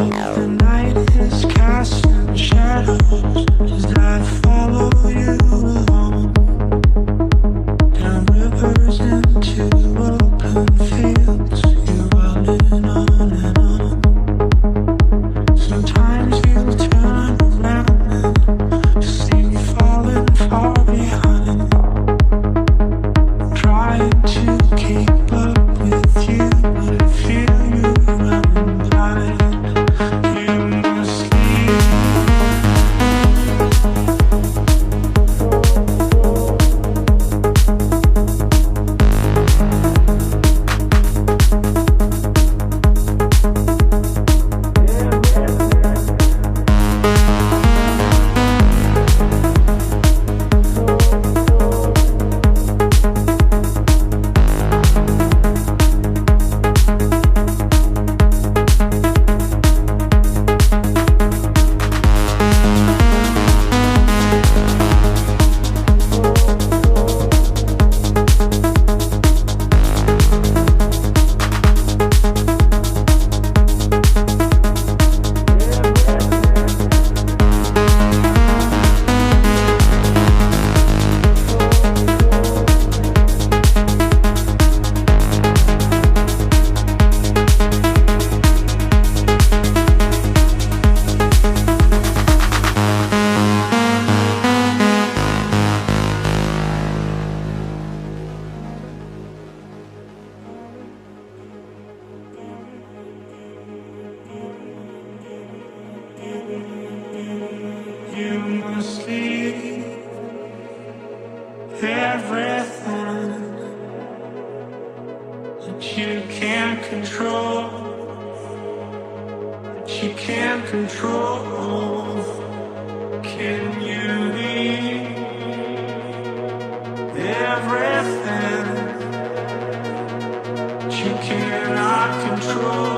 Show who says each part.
Speaker 1: The night is casting shadows as I follow you along, down rivers into open fields. You're running on and on. Sometimes you turn around and see me falling far behind, trying to keep up with you, but I feel you running blind. You must leave. You must leave everything that you can't control, that you can't control. Can you leave everything that you cannot control?